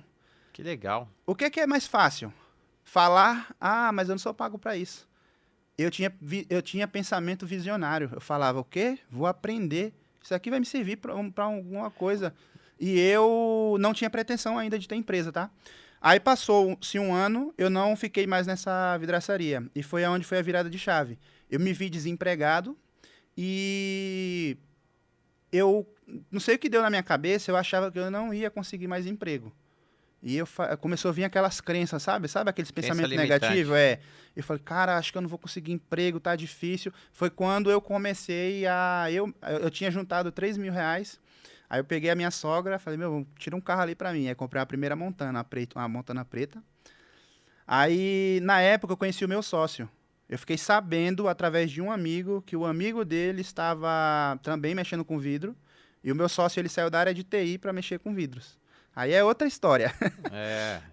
Que legal. O que é mais fácil? Falar, mas eu não sou pago para isso. Eu tinha pensamento visionário. Eu falava, o quê? Vou aprender. Isso aqui vai me servir para alguma coisa. E eu não tinha pretensão ainda de ter empresa, tá? Aí passou-se um ano, eu não fiquei mais nessa vidraçaria. E foi onde foi a virada de chave. Eu me vi desempregado e eu não sei o que deu na minha cabeça, eu achava que eu não ia conseguir mais emprego. E começou a vir aquelas crenças, sabe? Sabe aqueles pensamentos negativos? Eu falei, cara, acho que eu não vou conseguir emprego, tá difícil. Foi quando eu comecei eu tinha juntado 3 mil reais. Aí eu peguei a minha sogra, falei, tira um carro ali pra mim. Aí comprei a primeira Montana, uma Montana preta. Aí, na época, eu conheci o meu sócio. Eu fiquei sabendo, através de um amigo, que o amigo dele estava também mexendo com vidro. E o meu sócio, ele saiu da área de TI para mexer com vidros. Aí é outra história.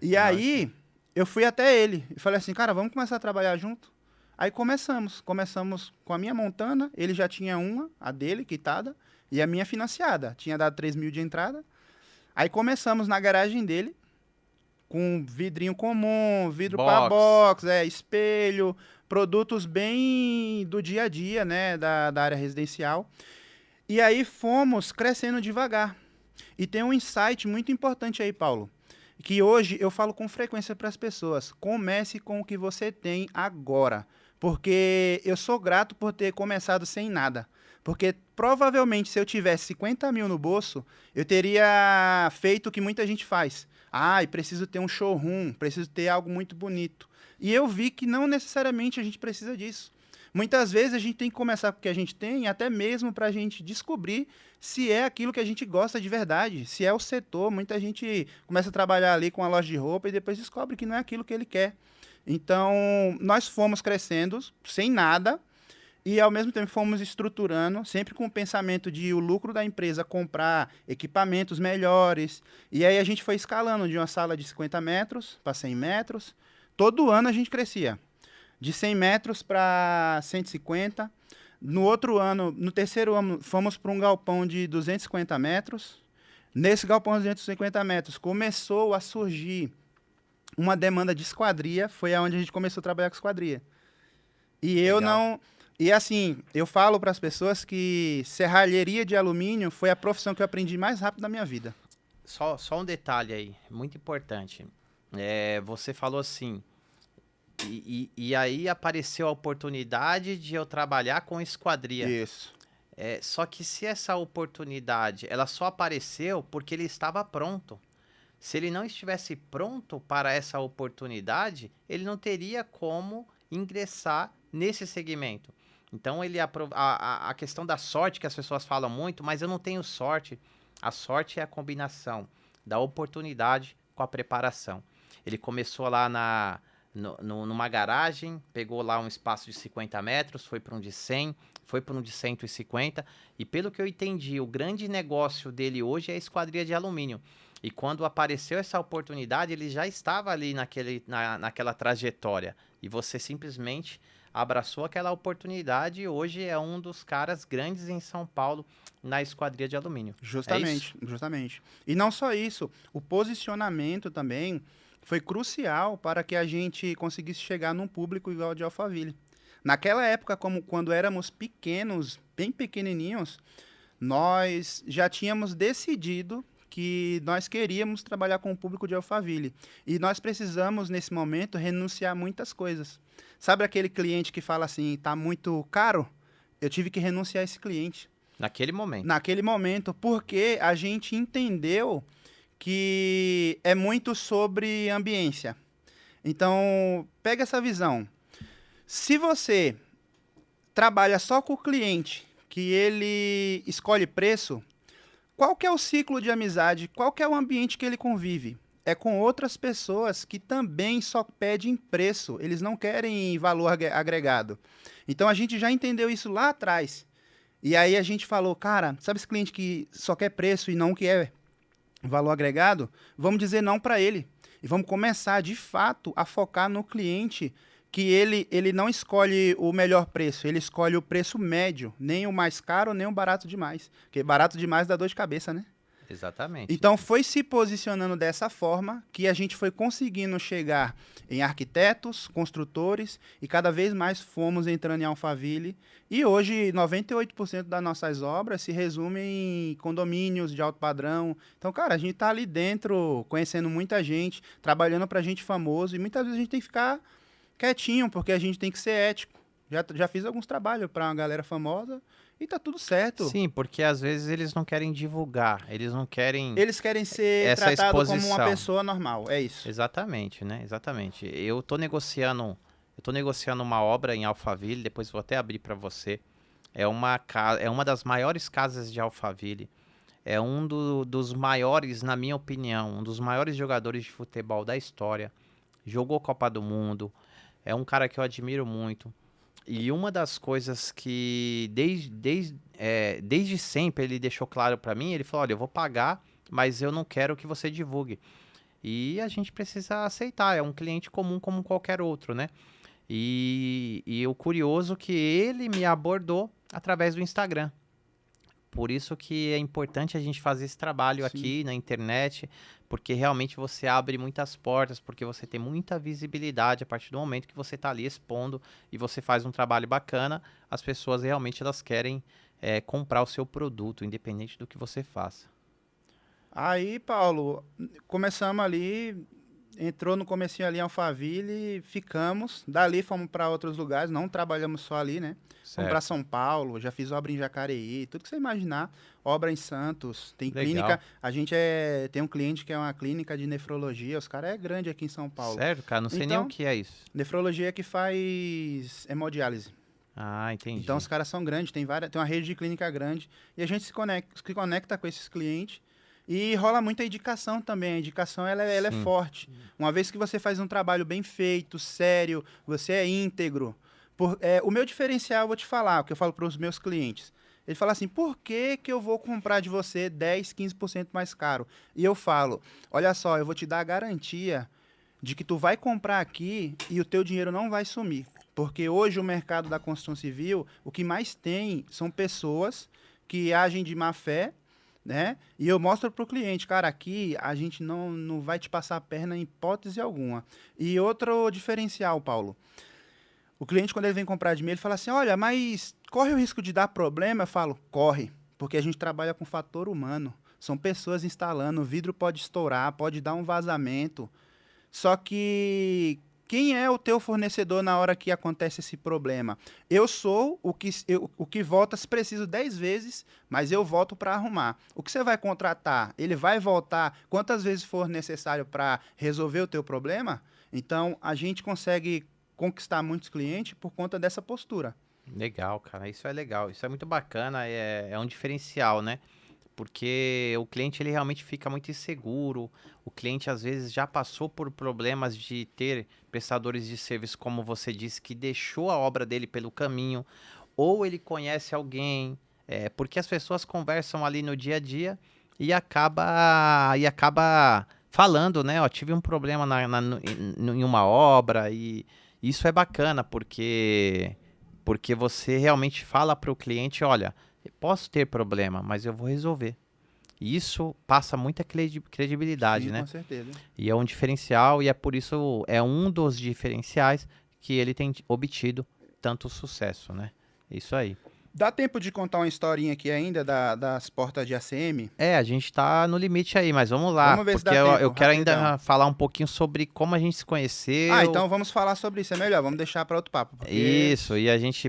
E aí, eu fui até ele e falei assim, cara, vamos começar a trabalhar junto? Aí começamos com a minha Montana, ele já tinha a dele, quitada, e a minha financiada. Tinha dado 3 mil de entrada. Aí começamos na garagem dele, com vidrinho comum, vidro para box, espelho, produtos bem do dia a dia, né, da área residencial. E aí fomos crescendo devagar. E tem um insight muito importante aí, Paulo, que hoje eu falo com frequência para as pessoas. Comece com o que você tem agora. Porque eu sou grato por ter começado sem nada. Porque provavelmente se eu tivesse 50 mil no bolso, eu teria feito o que muita gente faz. E preciso ter um showroom, preciso ter algo muito bonito. E eu vi que não necessariamente a gente precisa disso. Muitas vezes a gente tem que começar com o que a gente tem, até mesmo para a gente descobrir se é aquilo que a gente gosta de verdade, se é o setor. Muita gente começa a trabalhar ali com a loja de roupa e depois descobre que não é aquilo que ele quer. Então, nós fomos crescendo sem nada e, ao mesmo tempo, fomos estruturando, sempre com o pensamento de o lucro da empresa comprar equipamentos melhores. E aí a gente foi escalando de uma sala de 50 metros para 100 metros. Todo ano a gente crescia. De 100 metros para 150. No outro ano, no terceiro ano, fomos para um galpão de 250 metros. Nesse galpão de 250 metros, começou a surgir uma demanda de esquadria, foi aonde a gente começou a trabalhar com esquadria. E eu Legal. não... E assim, eu falo para as pessoas que serralheria de alumínio foi a profissão que eu aprendi mais rápido na minha vida. Só um detalhe aí, muito importante. Você falou assim, e aí apareceu a oportunidade de eu trabalhar com esquadria. Isso. Só que se essa oportunidade, ela só apareceu porque ele estava pronto. Se ele não estivesse pronto para essa oportunidade, ele não teria como ingressar nesse segmento. Então, a questão da sorte que as pessoas falam muito, mas eu não tenho sorte. A sorte é a combinação da oportunidade com a preparação. Ele começou lá numa garagem, pegou lá um espaço de 50 metros, foi para um de 100, foi para um de 150, e pelo que eu entendi, o grande negócio dele hoje é a esquadria de alumínio. E quando apareceu essa oportunidade, ele já estava ali naquela trajetória. E você simplesmente abraçou aquela oportunidade e hoje é um dos caras grandes em São Paulo na esquadria de alumínio. É isso? Justamente, justamente. E não só isso, o posicionamento também foi crucial para que a gente conseguisse chegar num público igual ao de Alphaville. Naquela época, como quando éramos pequenos, bem pequenininhos, nós já tínhamos decidido que nós queríamos trabalhar com o público de Alphaville. E nós precisamos, nesse momento, renunciar a muitas coisas. Sabe aquele cliente que fala assim, tá muito caro? Eu tive que renunciar a esse cliente. Naquele momento. Naquele momento, porque a gente entendeu que é muito sobre ambiência. Então, pega essa visão. Se você trabalha só com o cliente, que ele escolhe preço, qual que é o ciclo de amizade? Qual que é o ambiente que ele convive? É com outras pessoas que também só pedem preço, eles não querem valor agregado. Então a gente já entendeu isso lá atrás. E aí a gente falou, cara, sabe esse cliente que só quer preço e não quer valor agregado? Vamos dizer não para ele. E vamos começar, de fato, a focar no cliente que ele não escolhe o melhor preço, ele escolhe o preço médio, nem o mais caro, nem o barato demais. Porque barato demais dá dor de cabeça, né? Exatamente. Então foi se posicionando dessa forma que a gente foi conseguindo chegar em arquitetos, construtores e cada vez mais fomos entrando em Alphaville. E hoje 98% das nossas obras se resumem em condomínios de alto padrão. Então, cara, a gente tá ali dentro conhecendo muita gente, trabalhando para gente famoso e muitas vezes a gente tem que ficar quietinho porque a gente tem que ser ético. Já fiz alguns trabalhos para uma galera famosa e tá tudo certo. Sim, porque às vezes eles não querem divulgar, eles não querem Eles querem ser essa tratados como uma exposição. pessoa normal, é isso. Exatamente, né? Exatamente. Eu tô negociando uma obra em Alphaville, depois vou até abrir para você. É uma das maiores casas de Alphaville. É dos maiores, na minha opinião, um dos maiores jogadores de futebol da história. Jogou Copa do Mundo. É um cara que eu admiro muito. E uma das coisas que desde sempre ele deixou claro para mim, ele falou, olha, eu vou pagar, mas eu não quero que você divulgue. E a gente precisa aceitar, é um cliente comum como qualquer outro, né? E o curioso que ele me abordou através do Instagram. Por isso que é importante a gente fazer esse trabalho Sim. aqui na internet, porque realmente você abre muitas portas, porque você tem muita visibilidade a partir do momento que você está ali expondo e você faz um trabalho bacana, as pessoas realmente elas querem comprar o seu produto, independente do que você faça. Aí, Paulo, começamos ali, entrou no comecinho ali em Alphaville, ficamos. Dali fomos para outros lugares, não trabalhamos só ali, né? Fomos para Certo. São Paulo, já fiz obra em Jacareí, tudo que você imaginar. Obra em Santos, tem Legal. clínica. A gente tem um cliente que é uma clínica de nefrologia, os caras é grande aqui em São Paulo. Sério, cara, não sei nem Então, o que é isso. nefrologia é que faz hemodiálise. Ah, entendi. Então os caras são grandes, tem uma rede de clínica grande e a gente se conecta com esses clientes e rola muita indicação também. A indicação ela é Sim. forte. Uma vez que você faz um trabalho bem feito, sério, você é íntegro. O meu diferencial, eu vou te falar, o que eu falo para os meus clientes. Ele fala assim, por que eu vou comprar de você 10, 15% mais caro? E eu falo, olha só, eu vou te dar a garantia de que tu vai comprar aqui e o teu dinheiro não vai sumir. Porque hoje o mercado da construção civil, o que mais tem são pessoas que agem de má fé né? E eu mostro para o cliente, cara, aqui a gente não vai te passar a perna em hipótese alguma. E outro diferencial, Paulo, o cliente quando ele vem comprar de mim, ele fala assim, olha, mas corre o risco de dar problema? Eu falo, corre, porque a gente trabalha com fator humano. São pessoas instalando, o vidro pode estourar, pode dar um vazamento. Só que quem é o teu fornecedor na hora que acontece esse problema? Eu sou o que volta se preciso 10 vezes, mas eu volto para arrumar. O que você vai contratar? Ele vai voltar quantas vezes for necessário para resolver o teu problema? Então, a gente consegue conquistar muitos clientes por conta dessa postura. Legal, cara, isso é legal, isso é muito bacana, é um diferencial, né? Porque o cliente ele realmente fica muito inseguro, o cliente às vezes já passou por problemas de ter prestadores de serviço, como você disse, que deixou a obra dele pelo caminho, ou ele conhece alguém, porque as pessoas conversam ali no dia a dia e acaba falando, né? Ó, tive um problema em uma obra e isso é bacana porque você realmente fala para o cliente, olha, eu posso ter problema, mas eu vou resolver. E isso passa muita credibilidade, Sim, né? com certeza. E é um diferencial e é por isso, é um dos diferenciais que ele tem obtido tanto sucesso, né? Isso aí. Dá tempo de contar uma historinha aqui ainda das portas de ACM? A gente tá no limite aí, mas vamos lá, Vamos ver se porque dá eu, tempo, eu quero rapidão. ainda falar um pouquinho sobre como a gente se conheceu. Então vamos falar sobre isso, é melhor, vamos deixar para outro papo. Porque... Isso,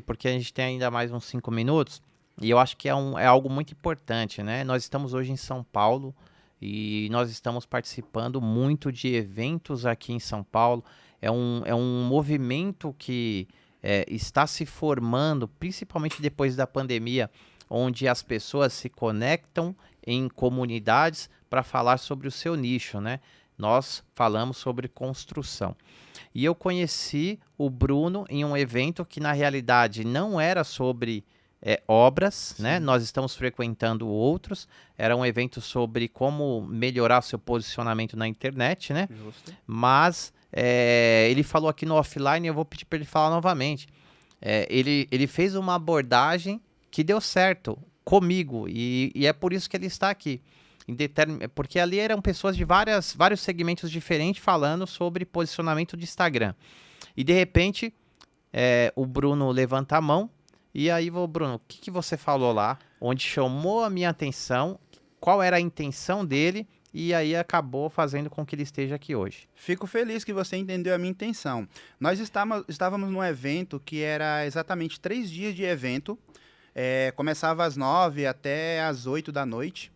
porque a gente tem ainda mais uns 5 minutos, e eu acho que é algo muito importante, né? Nós estamos hoje em São Paulo e nós estamos participando muito de eventos aqui em São Paulo. É um movimento que está se formando, principalmente depois da pandemia, onde as pessoas se conectam em comunidades para falar sobre o seu nicho, né? Nós falamos sobre construção. E eu conheci o Bruno em um evento que, na realidade, não era sobre obras, né? Nós estamos frequentando outros. Era um evento sobre como melhorar seu posicionamento na internet, né? Justo. Mas ele falou aqui no offline, eu vou pedir para ele falar novamente. Ele fez uma abordagem que deu certo comigo e é por isso que ele está aqui. Porque ali eram pessoas de vários segmentos diferentes falando sobre posicionamento de Instagram. E de repente, o Bruno levanta a mão e aí, Bruno, o que você falou lá? Onde chamou a minha atenção, qual era a intenção dele e aí acabou fazendo com que ele esteja aqui hoje. Fico feliz que você entendeu a minha intenção. Nós estávamos num evento que era exatamente 3 dias de evento. Começava às 9 até às 8 da noite.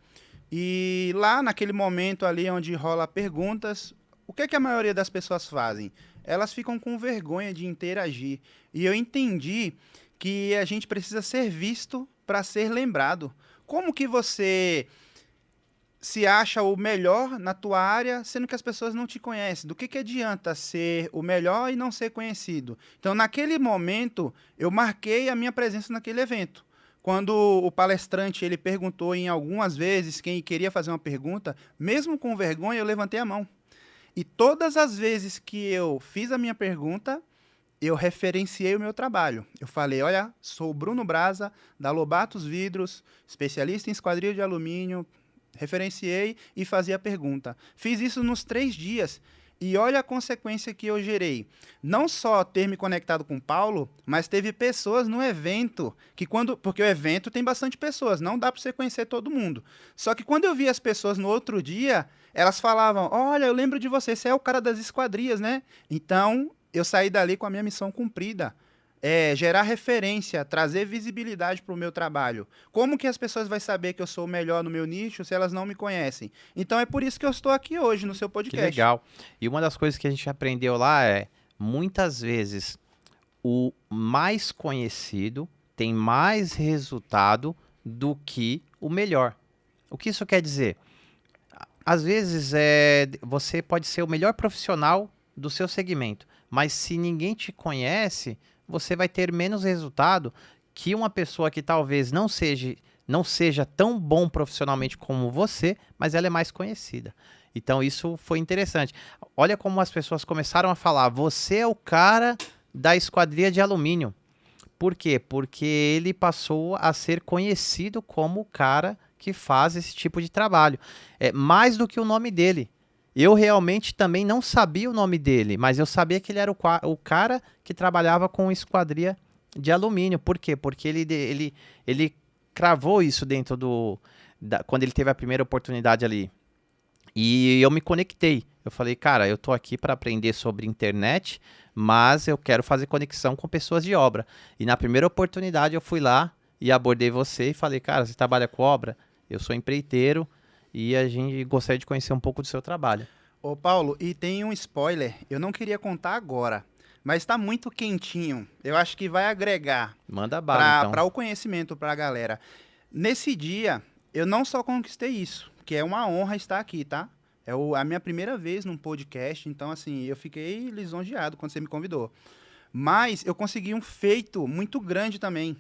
E lá, naquele momento ali onde rola perguntas, o que é que a maioria das pessoas fazem? Elas ficam com vergonha de interagir. E eu entendi que a gente precisa ser visto para ser lembrado. Como que você se acha o melhor na tua área, sendo que as pessoas não te conhecem? Do que adianta ser o melhor e não ser conhecido? Então, naquele momento, eu marquei a minha presença naquele evento. Quando o palestrante ele perguntou em algumas vezes quem queria fazer uma pergunta, mesmo com vergonha, eu levantei a mão. E todas as vezes que eu fiz a minha pergunta, eu referenciei o meu trabalho. Eu falei, olha, sou o Bruno Braza, da Lobatos Vidros, especialista em esquadria de alumínio, referenciei e fazia a pergunta. Fiz isso nos 3 dias. E olha a consequência que eu gerei. Não só ter me conectado com o Paulo, mas teve pessoas no evento, porque o evento tem bastante pessoas, não dá para você conhecer todo mundo. Só que quando eu vi as pessoas no outro dia, elas falavam, olha, eu lembro de você, você é o cara das esquadrias, né? Então, eu saí dali com a minha missão cumprida. Gerar referência, trazer visibilidade para o meu trabalho. Como que as pessoas vão saber que eu sou o melhor no meu nicho se elas não me conhecem? Então é por isso que eu estou aqui hoje no seu podcast. Que legal. E uma das coisas que a gente aprendeu lá muitas vezes, o mais conhecido tem mais resultado do que o melhor. O que isso quer dizer? Às vezes, você pode ser o melhor profissional do seu segmento, mas se ninguém te conhece, você vai ter menos resultado que uma pessoa que talvez não seja tão bom profissionalmente como você, mas ela é mais conhecida. Então isso foi interessante. Olha como as pessoas começaram a falar, você é o cara da esquadria de alumínio. Por quê? Porque ele passou a ser conhecido como o cara que faz esse tipo de trabalho. É mais do que o nome dele. Eu realmente também não sabia o nome dele, mas eu sabia que ele era o cara que trabalhava com esquadria de alumínio. Por quê? Porque ele cravou isso dentro quando ele teve a primeira oportunidade ali. E eu me conectei. Eu falei, cara, eu tô aqui para aprender sobre internet, mas eu quero fazer conexão com pessoas de obra. E na primeira oportunidade eu fui lá e abordei você e falei, cara, você trabalha com obra? Eu sou empreiteiro e a gente gostaria de conhecer um pouco do seu trabalho. Ô, Paulo, e tem um spoiler, eu não queria contar agora, mas está muito quentinho. Eu acho que vai agregar Manda bala, então. para o conhecimento para a galera. Nesse dia, eu não só conquistei isso, que é uma honra estar aqui, tá? É a minha primeira vez num podcast, então, assim, eu fiquei lisonjeado quando você me convidou. Mas eu consegui um feito muito grande também,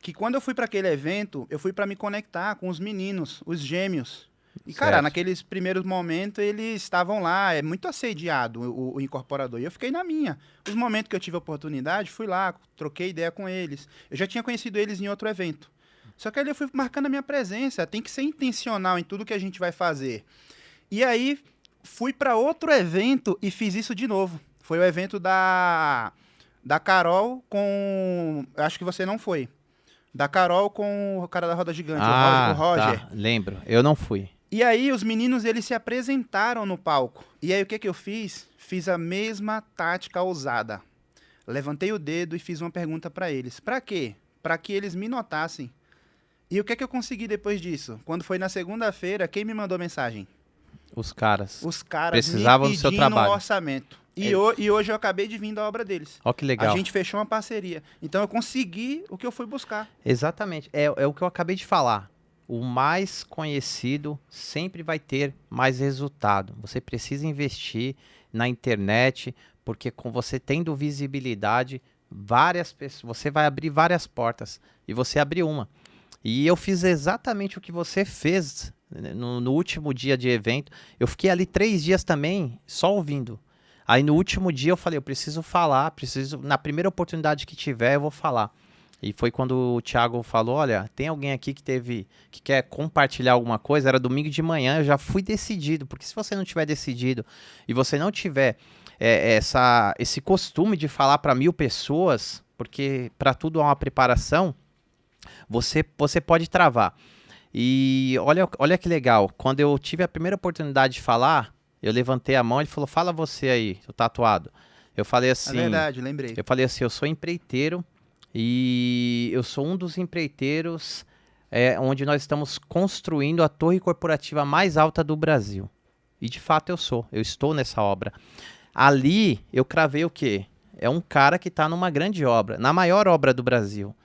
que quando eu fui para aquele evento, eu fui para me conectar com os meninos, os gêmeos. E, cara, Certo. naqueles primeiros momentos, eles estavam lá, é muito assediado o incorporador. E eu fiquei na minha. Os momentos que eu tive a oportunidade, fui lá, troquei ideia com eles. Eu já tinha conhecido eles em outro evento. Só que ali eu fui marcando a minha presença. Tem que ser intencional em tudo que a gente vai fazer. E aí, fui para outro evento e fiz isso de novo. Foi o evento da Carol com... Acho que você não foi. Da Carol com o cara da Roda Gigante, o Roger. Tá, lembro. Eu não fui. E aí, os meninos, eles se apresentaram no palco. E aí, o que eu fiz? Fiz a mesma tática ousada. Levantei o dedo e fiz uma pergunta para eles. Para quê? Para que eles me notassem. E o que eu consegui depois disso? Quando foi na segunda-feira, quem me mandou mensagem? Os caras. Os caras Precisavam me do seu pedindo um trabalho. orçamento. E hoje eu acabei de vir da obra deles. Ó que legal. A gente fechou uma parceria. Então, eu consegui o que eu fui buscar. Exatamente. É o que eu acabei de falar. O mais conhecido sempre vai ter mais resultado. Você precisa investir na internet, porque com você tendo visibilidade, várias pessoas, você vai abrir várias portas. E você abriu uma. E eu fiz exatamente o que você fez no último dia de evento. Eu fiquei ali 3 dias também, só ouvindo. Aí no último dia eu falei, eu preciso falar, na primeira oportunidade que tiver, eu vou falar. E foi quando o Thiago falou, olha, tem alguém aqui que quer compartilhar alguma coisa, era domingo de manhã, eu já fui decidido, porque se você não tiver decidido e você não tiver esse costume de falar para 1000 pessoas, porque para tudo há uma preparação, você pode travar. E olha que legal, quando eu tive a primeira oportunidade de falar, eu levantei a mão e ele falou, fala você aí, o tatuado. Eu falei assim... É verdade, lembrei. Eu falei assim, eu sou empreiteiro e eu sou um dos empreiteiros onde nós estamos construindo a torre corporativa mais alta do Brasil. E de fato eu estou nessa obra. Ali eu cravei o quê? É um cara que está numa grande obra, na maior obra do Brasil.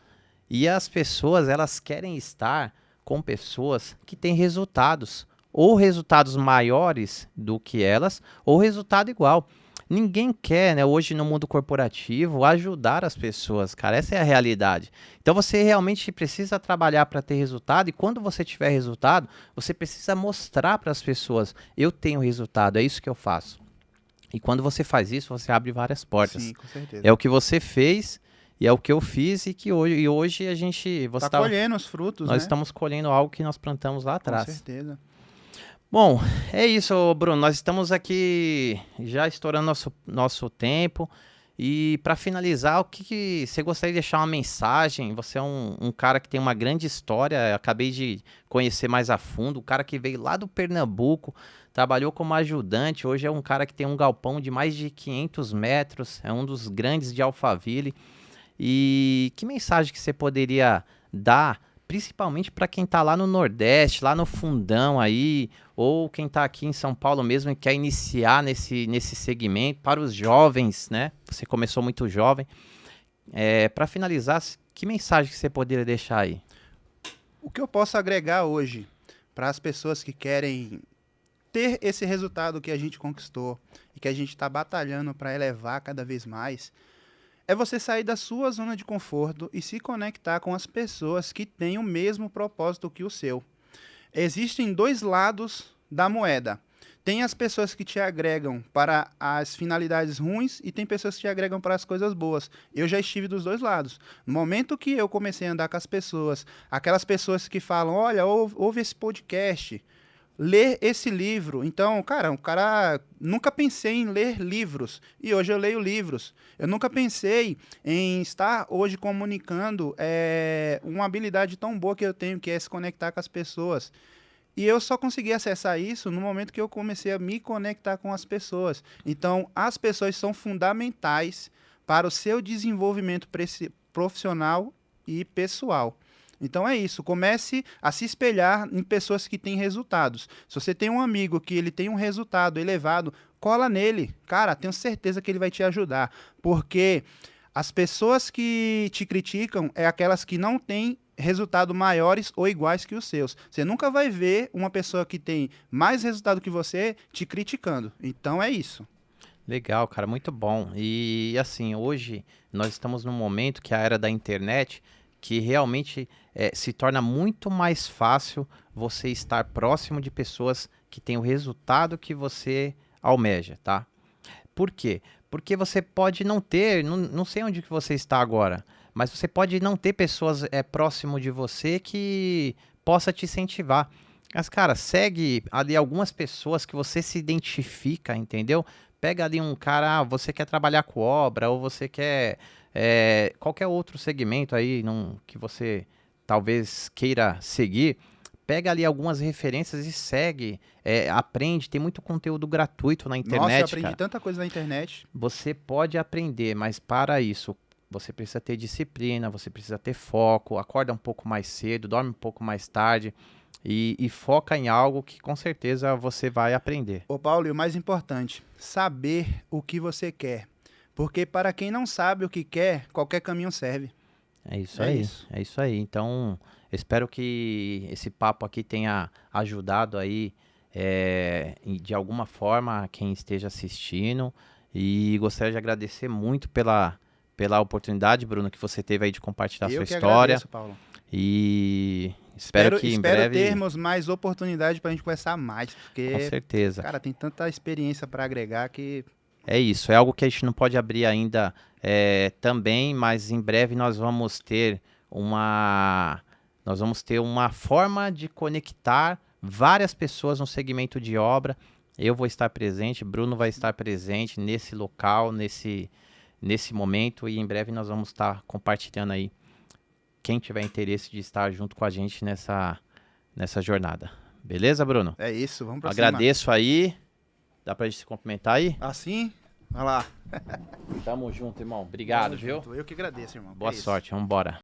E as pessoas, elas querem estar com pessoas que têm resultados. Ou resultados maiores do que elas, ou resultado igual. Ninguém quer, né, hoje no mundo corporativo, ajudar as pessoas, cara. Essa é a realidade. Então você realmente precisa trabalhar para ter resultado. E quando você tiver resultado, você precisa mostrar para as pessoas: eu tenho resultado, é isso que eu faço. E quando você faz isso, você abre várias portas. Sim, com certeza. É o que você fez e é o que eu fiz e que hoje a gente... Tá colhendo os frutos, nós né? estamos colhendo algo que nós plantamos lá atrás. Com certeza. Bom, é isso, Bruno. Nós estamos aqui já estourando nosso tempo. E para finalizar, o que você gostaria de deixar uma mensagem? Você é um cara que tem uma grande história. Acabei de conhecer mais a fundo. O cara que veio lá do Pernambuco, trabalhou como ajudante. Hoje é um cara que tem um galpão de mais de 500 metros. É um dos grandes de Alphaville. E que mensagem que você poderia dar, principalmente para quem está lá no Nordeste, lá no fundão aí, ou quem está aqui em São Paulo mesmo e quer iniciar nesse segmento, para os jovens, né? Você começou muito jovem. Para finalizar, que mensagem que você poderia deixar aí? O que eu posso agregar hoje para as pessoas que querem ter esse resultado que a gente conquistou e que a gente está batalhando para elevar cada vez mais, é você sair da sua zona de conforto e se conectar com as pessoas que têm o mesmo propósito que o seu. Existem 2 lados da moeda. Tem as pessoas que te agregam para as finalidades ruins e tem pessoas que te agregam para as coisas boas. Eu já estive dos dois lados. No momento que eu comecei a andar com as pessoas, aquelas pessoas que falam, olha, ouve esse podcast, ler esse livro. Então, cara, o cara nunca pensei em ler livros e hoje eu leio livros. Eu nunca pensei em estar hoje comunicando uma habilidade tão boa que eu tenho, que é se conectar com as pessoas. E eu só consegui acessar isso no momento que eu comecei a me conectar com as pessoas. Então, as pessoas são fundamentais para o seu desenvolvimento profissional e pessoal. Então é isso, comece a se espelhar em pessoas que têm resultados. Se você tem um amigo que ele tem um resultado elevado, cola nele. Cara, tenho certeza que ele vai te ajudar. Porque as pessoas que te criticam é aquelas que não têm resultados maiores ou iguais que os seus. Você nunca vai ver uma pessoa que tem mais resultado que você te criticando. Então é isso. Legal, cara, muito bom. E assim, hoje nós estamos num momento que a era da internet, que realmente se torna muito mais fácil você estar próximo de pessoas que têm o resultado que você almeja, tá? Por quê? Porque você pode não ter, não sei onde que você está agora, mas você pode não ter pessoas próximo de você que possa te incentivar. Mas, cara, segue ali algumas pessoas que você se identifica, entendeu? Pega ali um cara, você quer trabalhar com obra, ou você quer qualquer outro segmento aí que você talvez queira seguir. Pega ali algumas referências e segue, aprende, tem muito conteúdo gratuito na internet. Nossa, eu aprendi cara. tanta coisa na internet. Você pode aprender, mas para isso, você precisa ter disciplina, você precisa ter foco, acorda um pouco mais cedo, dorme um pouco mais tarde e foca em algo que com certeza você vai aprender. Ô Paulo, e o mais importante, saber o que você quer. Porque para quem não sabe o que quer, qualquer caminho serve. É isso aí, é isso aí. Então, espero que esse papo aqui tenha ajudado aí de alguma forma quem esteja assistindo. E gostaria de agradecer muito pela oportunidade, Bruno, que você teve aí de compartilhar sua história. Agradeço, Paulo. E espero que em breve termos mais oportunidade para a gente conversar mais, porque, com certeza. Cara, tem tanta experiência para agregar que é isso, é algo que a gente não pode abrir ainda também, mas em breve nós vamos ter uma forma de conectar várias pessoas no segmento de obra. Eu vou estar presente, Bruno vai estar presente nesse local, nesse momento, e em breve nós vamos estar compartilhando aí quem tiver interesse de estar junto com a gente nessa jornada. Beleza, Bruno? É isso, vamos pra cima. Agradeço aí. Dá pra gente se cumprimentar aí? Assim? Vai lá. Tamo junto, irmão. Obrigado, Tamo viu? junto. Eu que agradeço, irmão. Boa sorte, vambora.